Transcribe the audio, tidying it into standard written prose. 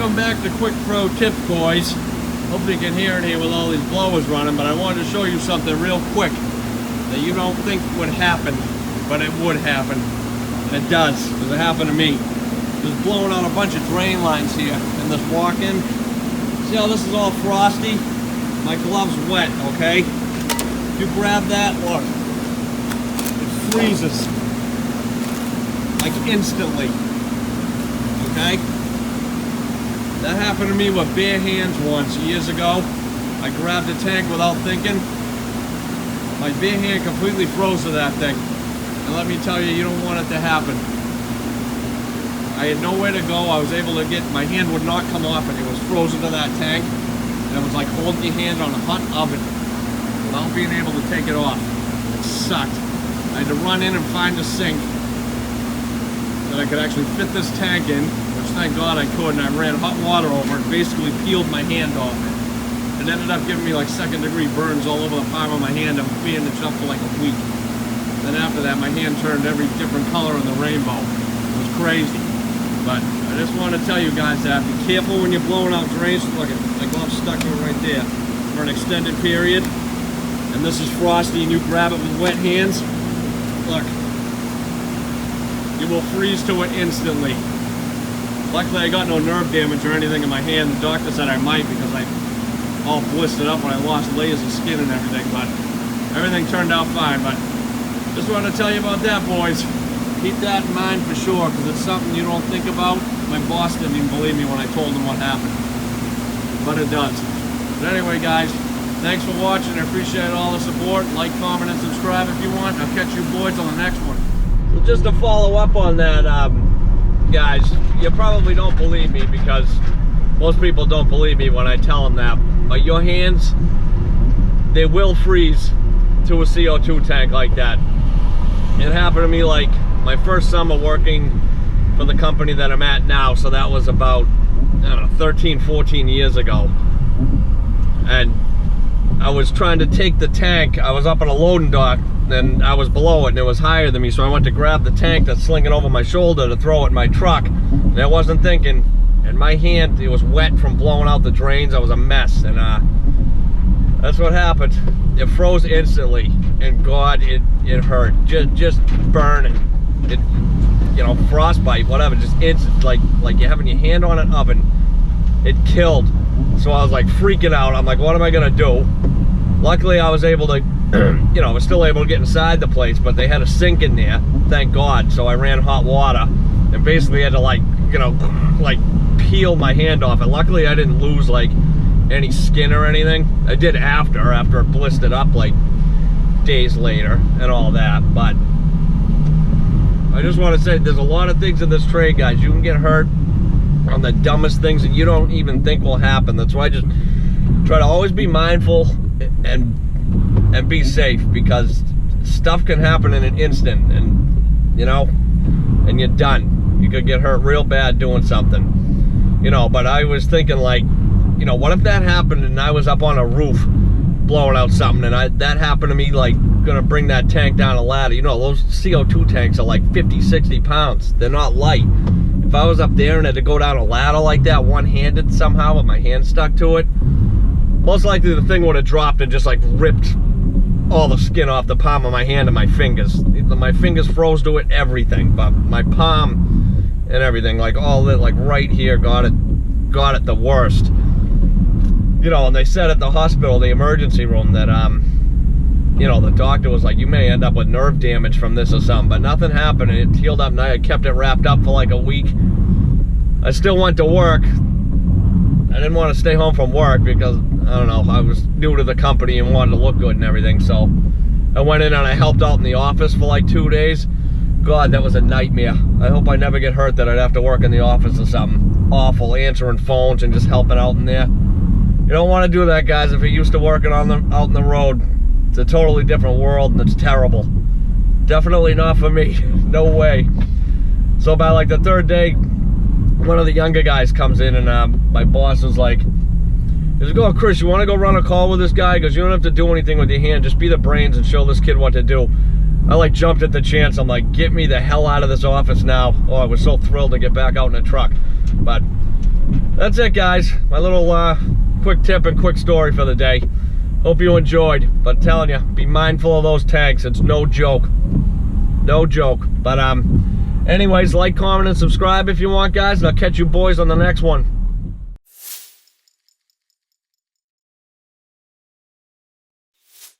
Welcome back to Quick Pro Tips, boys. Hopefully you can hear it here with all these blowers running, but I wanted to show you something real quick that you don't think would happen, but it would happen. And it does, because it happened to me. Just blowing out a bunch of drain lines here in this walk-in. See how this is all frosty? My glove's wet, okay? You grab that, look. It freezes. Like instantly. Okay? That happened to me with bare hands once, years ago. I grabbed the tank without thinking. My bare hand completely froze to that thing. And let me tell you, you don't want it to happen. I had nowhere to go. I was able to get, my hand would not come off and it was frozen to that tank. And it was like holding your hand on a hot oven without being able to take it off. It sucked. I had to run in and find a sink that I could actually fit this tank in, which thank God I could, and I ran hot water over it, basically peeled my hand off it. It ended up giving me like second-degree burns all over the palm of my hand and bandaged up for like a week. Then after that, my hand turned every different color in the rainbow. It was crazy. But I just want to tell you guys that be careful when you're blowing out drains. Look, my glove's stuck to it right there for an extended period. And this is frosty and you grab it with wet hands. Look. You will freeze to it instantly. Luckily I got no nerve damage or anything in my hand. The doctor said I might because I all blistered up when I lost layers of skin and everything, but everything turned out fine. But just wanted to tell you about that, boys. Keep that in mind for sure, because it's something you don't think about. My boss didn't even believe me when I told him what happened, but it does. But anyway, guys, thanks for watching. I appreciate all the support. Like, comment, and subscribe if you want. I'll catch you boys on the next one. So just to follow up on that, guys, you probably don't believe me because most people don't believe me when I tell them that, but your hands, they will freeze to a CO2 tank like that. It happened to me like my first summer working for the company that I'm at now, so that was about, I don't know, 13, 14 years ago. And I was trying to take the tank, I was up on a loading dock, and I was below it and it was higher than me, so I went to grab the tank that's slinging over my shoulder to throw it in my truck, and I wasn't thinking, and my hand, it was wet from blowing out the drains. I was a mess, and that's what happened. It froze instantly, and God, it hurt. Just burning. It, you know, frostbite, whatever, just instant, like you're having your hand on an oven. It killed. So I was like freaking out. I'm like, what am I gonna do? Luckily, I was able to, you know, I was still able to get inside the place, but they had a sink in there, thank God. So I ran hot water and basically had to, like, you know, like peel my hand off. And luckily I didn't lose like any skin or anything. I did after it blistered up like days later and all that. But I just want to say there's a lot of things in this trade, guys. You can get hurt on the dumbest things that you don't even think will happen. That's why I just try to always be mindful and be safe, because stuff can happen in an instant, and you know, and you're done. You could get hurt real bad doing something, you know. But I was thinking, like, you know, what if that happened and I was up on a roof blowing out something, and that happened to me, like, gonna bring that tank down a ladder. You know, those CO2 tanks are like 50, 60 pounds. They're not light. If I was up there and had to go down a ladder like that, one-handed somehow with my hand stuck to it, most likely the thing would have dropped and just like ripped all the skin off the palm of my hand and my fingers. My fingers froze to it, everything, but my palm and everything, like all that, like right here, got it the worst. You know, and they said at the hospital, the emergency room, that you know, the doctor was like, you may end up with nerve damage from this or something, but nothing happened, and it healed up, and I kept it wrapped up for like a week. I still went to work. I didn't want to stay home from work because, I don't know, I was new to the company and wanted to look good and everything, so I went in and I helped out in the office for like 2 days. God, that was a nightmare. I hope I never get hurt that I'd have to work in the office or something. Awful, answering phones and just helping out in there. You don't want to do that, guys, if you're used to working out in the road. It's a totally different world and it's terrible. Definitely not for me. No way. So by like the third day, one of the younger guys comes in, and my boss was like, he's going, Chris, you want to go run a call with this guy? Because you don't have to do anything with your hand. Just be the brains and show this kid what to do. I like jumped at the chance. I'm like, get me the hell out of this office now. Oh, I was so thrilled to get back out in the truck. But that's it, guys. My little quick tip and quick story for the day. Hope you enjoyed, but I'm telling you, be mindful of those tanks. It's no joke. No joke. But anyways, like, comment, and subscribe if you want, guys, and I'll catch you boys on the next one.